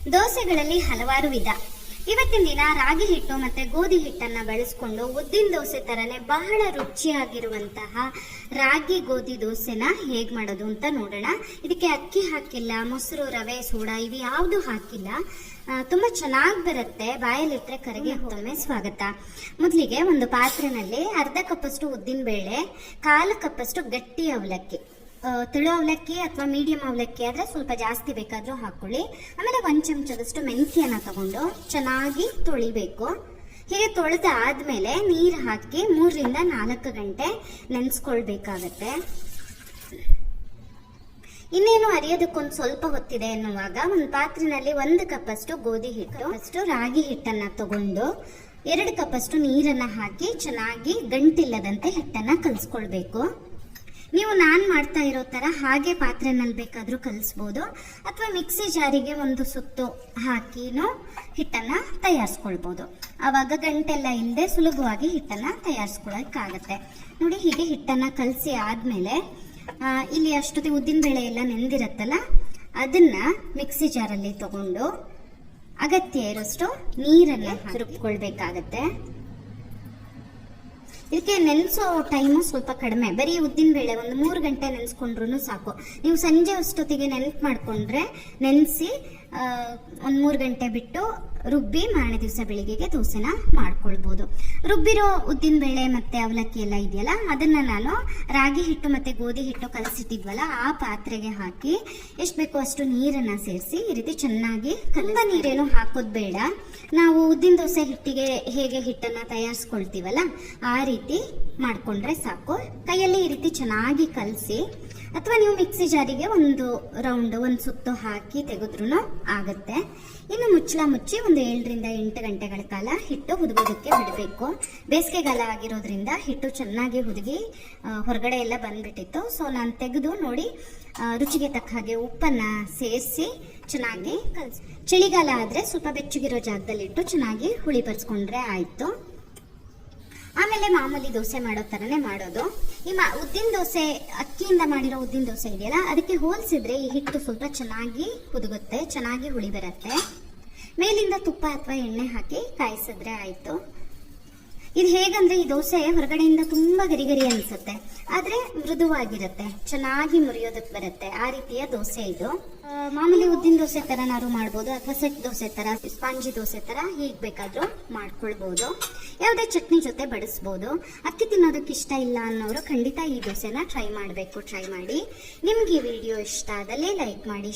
ದೋಸೆಗಳಲ್ಲಿ ಹಲವಾರು ವಿಧ. ಇವತ್ತಿನ ದಿನ ರಾಗಿ ಹಿಟ್ಟು ಮತ್ತೆ ಗೋಧಿ ಹಿಟ್ಟನ್ನ ಬಳಸ್ಕೊಂಡು ಉದ್ದಿನ ದೋಸೆ ತರನೇ ಬಹಳ ರುಚಿಯಾಗಿರುವಂತಹ ರಾಗಿ ಗೋಧಿ ದೋಸೆನ ಹೇಗ್ ಮಾಡೋದು ಅಂತ ನೋಡೋಣ. ಇದಕ್ಕೆ ಅಕ್ಕಿ ಹಾಕಿಲ್ಲ, ಮೊಸರು, ರವೆ, ಸೋಡಾ ಇವು ಯಾವುದು ಹಾಕಿಲ್ಲ. ತುಂಬಾ ಚೆನ್ನಾಗಿ ಬರುತ್ತೆ. ಬಾಯಲ್ಲಿಟ್ರೆ ಕರಗಿ ಹೋಗ್ತೊಮ್ಮೆ ಸ್ವಾಗತ. ಮೊದಲಿಗೆ ಒಂದು ಪಾತ್ರೆನಲ್ಲಿ ಅರ್ಧ ಕಪ್ಪಷ್ಟು ಉದ್ದಿನ ಬೇಳೆ, 1/4 ಕಪ್ಪಷ್ಟು ಗಟ್ಟಿ ಅವಲಕ್ಕಿ, ತೆಳು ಅವಲಕ್ಕಿ ಅಥವಾ ಮೀಡಿಯಂ ಅವಲಕ್ಕಿ ಆದ್ರೆ ಸ್ವಲ್ಪ ಜಾಸ್ತಿ ಬೇಕಾದ್ರೂ ಹಾಕೊಳ್ಳಿ. ಆಮೇಲೆ 1 ಚಮಚದಷ್ಟು ಮೆಂತ್ಯನ ತಗೊಂಡು ಚೆನ್ನಾಗಿ ತೊಳಿಬೇಕು. ಹೀಗೆ ತೊಳೆದಾದ್ಮೇಲೆ ನೀರು ಹಾಕಿ 3 ರಿಂದ 4 ಗಂಟೆ ನೆನೆಸ್ಕೊಳ್ಬೇಕಾಗತ್ತೆ. ಇನ್ನೇನು ಅರಿಯೋದಕ್ಕೊಂದು ಸ್ವಲ್ಪ ಹೊತ್ತಿದೆ ಎನ್ನುವಾಗ ಒಂದು ಪಾತ್ರೆನಲ್ಲಿ 1 ಕಪ್ಪಷ್ಟು ಗೋಧಿ ಹಿಟ್ಟು, ಅಷ್ಟು ರಾಗಿ ಹಿಟ್ಟನ್ನ ತಗೊಂಡು 2 ಕಪ್ಪಷ್ಟು ನೀರನ್ನ ಹಾಕಿ ಚೆನ್ನಾಗಿ ಗಂಟಿಲ್ಲದಂತೆ ಹಿಟ್ಟನ್ನ ಕಲಿಸ್ಕೊಳ್ಬೇಕು. ನೀವು ನಾನು ಮಾಡ್ತಾ ಇರೋ ತರ ಹಾಗೆ ಪಾತ್ರೆನಲ್ಲಿ ಬೇಕಾದ್ರೂ ಕಲಿಸ್ಬೋದು, ಅಥವಾ ಮಿಕ್ಸಿ ಜಾರಿಗೆ ಒಂದು ಸುತ್ತು ಹಾಕಿನೂ ಹಿಟ್ಟನ್ನ ತಯಾರಿಸ್ಕೊಳ್ಬೋದು. ಆವಾಗ ಗಂಟೆಲ್ಲ ಇಲ್ಲದೆ ಸುಲಭವಾಗಿ ಹಿಟ್ಟನ್ನ ತಯಾರಿಸ್ಕೊಳ್ಳೋಕ್ಕಾಗತ್ತೆ. ನೋಡಿ, ಹೀಗೆ ಹಿಟ್ಟನ್ನ ಕಲಸಿ ಆದ್ಮೇಲೆ ಇಲ್ಲಿ ಅಷ್ಟೊತ್ತಿಗೆ ಉದ್ದಿನ ಬೇಳೆ ಎಲ್ಲ ನೆಂದಿರತ್ತಲ್ಲ, ಅದನ್ನ ಮಿಕ್ಸಿ ಜಾರಲ್ಲಿ ತಗೊಂಡು ಅಗತ್ಯ ಇರೋಷ್ಟು ನೀರನ್ನ ರುಬ್ಕೊಳ್ಬೇಕಾಗತ್ತೆ. ಇದಕ್ಕೆ ನೆನೆಸೋ ಟೈಮು ಸ್ವಲ್ಪ ಕಡಿಮೆ, ಬರೀ ಉದ್ದಿನ ಬೇಳೆ ಒಂದು 3 ಗಂಟೆ ನೆನೆಸ್ಕೊಂಡ್ರು ಸಾಕು. ನೀವು ಸಂಜೆ ಅಷ್ಟೊತ್ತಿಗೆ ನೆನಪು ಮಾಡ್ಕೊಂಡ್ರೆ ನೆನೆಸಿ ಒಂದು 3 ಗಂಟೆ ಬಿಟ್ಟು ರುಬ್ಬಿ ಮಾರನೇ ದಿವಸ ಬೆಳಿಗ್ಗೆಗೆ ದೋಸೆನ ಮಾಡ್ಕೊಳ್ಬೋದು. ರುಬ್ಬಿರೋ ಉದ್ದಿನ ಬೇಳೆ ಮತ್ತೆ ಅವಲಕ್ಕಿ ಎಲ್ಲ ಇದೆಯಲ್ಲ, ಅದನ್ನ ನಾನು ರಾಗಿ ಹಿಟ್ಟು ಮತ್ತೆ ಗೋಧಿ ಹಿಟ್ಟು ಕಲಸಿಟ್ಟಿದ್ವಲ್ಲ ಆ ಪಾತ್ರೆಗೆ ಹಾಕಿ ಎಷ್ಟು ಬೇಕೋ ಅಷ್ಟು ನೀರನ್ನ ಸೇರಿಸಿ ಈ ರೀತಿ ಚೆನ್ನಾಗಿ, ತುಂಬಾ ನೀರೇನು ಹಾಕೋದು ಬೇಡ. ನಾವು ಉದ್ದಿನ ದೋಸೆ ಹಿಟ್ಟಿಗೆ ಹೇಗೆ ಹಿಟ್ಟನ್ನ ತಯಾರಿಸ್ಕೊಳ್ತೀವಲ್ಲ ಆ ರೀತಿ ಮಾಡ್ಕೊಂಡ್ರೆ ಸಾಕು. ಕೈಯಲ್ಲಿ ಈ ರೀತಿ ಚೆನ್ನಾಗಿ ಕಲಸಿ, ಅಥವಾ ನೀವು ಮಿಕ್ಸಿ ಜಾರಿಗೆ ಒಂದು ಸುತ್ತು ಹಾಕಿ ತೆಗೆದ್ರೂ ಆಗತ್ತೆ. ಇನ್ನು ಮುಚ್ಚಳ ಮುಚ್ಚಿ ಒಂದು 7 ರಿಂದ 8 ಗಂಟೆಗಳ ಕಾಲ ಹಿಟ್ಟು ಹುದುಗೋದಕ್ಕೆ ಬಿಡಬೇಕು. ಬೇಸಿಗೆಗಾಲ ಆಗಿರೋದ್ರಿಂದ ಹಿಟ್ಟು ಚೆನ್ನಾಗಿ ಹುದುಗಿ ಹೊರಗಡೆ ಎಲ್ಲ ಬಂದ್ಬಿಟ್ಟಿತ್ತು. ಸೊ ನಾನು ತೆಗೆದು ನೋಡಿ, ರುಚಿಗೆ ತಕ್ಕ ಹಾಗೆ ಉಪ್ಪನ್ನ ಸೇರಿಸಿ ಚೆನ್ನಾಗಿ ಕಲಸಿ. ಚಳಿಗಾಲ ಆದ್ರೆ ಸ್ವಲ್ಪ ಬೆಚ್ಚಗಿರೋ ಜಾಗದಲ್ಲಿ ಇಟ್ಟು ಚೆನ್ನಾಗಿ ಹುಳಿ ಬರ್ಸ್ಕೊಂಡ್ರೆ ಆಯ್ತು. ಆಮೇಲೆ ಮಾಮೂಲಿ ದೋಸೆ ಮಾಡೋ ತರನೇ ಮಾಡೋದು. ಈ ಉದ್ದಿನ ದೋಸೆ, ಅಕ್ಕಿಯಿಂದ ಮಾಡಿರೋ ಉದ್ದಿನ ದೋಸೆ ಇದೆಯಲ್ಲ, ಅದಕ್ಕೆ ಹೋಲಿಸಿದ್ರೆ ಈ ಹಿಟ್ಟು ಸ್ವಲ್ಪ ಚೆನ್ನಾಗಿ ಹುದುಗುತ್ತೆ, ಚೆನ್ನಾಗಿ ಹುಳಿ ಬರುತ್ತೆ. ಮೇಲಿಂದ ತುಪ್ಪ ಅಥವಾ ಎಣ್ಣೆ ಹಾಕಿ ಕಾಯಿಸಿದ್ರೆ ಆಯ್ತು. ಇದು ಹೇಗಂದ್ರೆ, ಈ ದೋಸೆ ಹೊರಗಡೆಯಿಂದ ತುಂಬಾ ಗರಿ ಗರಿ ಅನ್ಸುತ್ತೆ, ಆದ್ರೆ ಮೃದುವಾಗಿರುತ್ತೆ, ಚೆನ್ನಾಗಿ ಮುರಿಯೋದಕ್ಕೆ ಬರುತ್ತೆ. ಆ ರೀತಿಯ ದೋಸೆ ಇದು. ಮಾಮೂಲಿ ಉದ್ದಿನ ದೋಸೆ ತರ ನಾವು ಮಾಡ್ಬೋದು, ಅಥವಾ ಸೆಟ್ ದೋಸೆ ತರ, ಸ್ಪಾಂಜಿ ದೋಸೆ ತರ ಹೀಗ್ ಬೇಕಾದ್ರೂ ಮಾಡ್ಕೊಳ್ಬಹುದು. ಯಾವುದೇ ಚಟ್ನಿ ಜೊತೆ ಬಡಿಸ್ಬೋದು. ಅಕ್ಕಿ ತಿನ್ನೋದಕ್ಕೆ ಇಷ್ಟ ಇಲ್ಲ ಅನ್ನೋರು ಖಂಡಿತ ಈ ದೋಸೆನ ಟ್ರೈ ಮಾಡಿ. ನಿಮ್ಗೆ ಈ ವಿಡಿಯೋ ಇಷ್ಟ ಆದಲ್ಲಿ ಲೈಕ್ ಮಾಡಿ.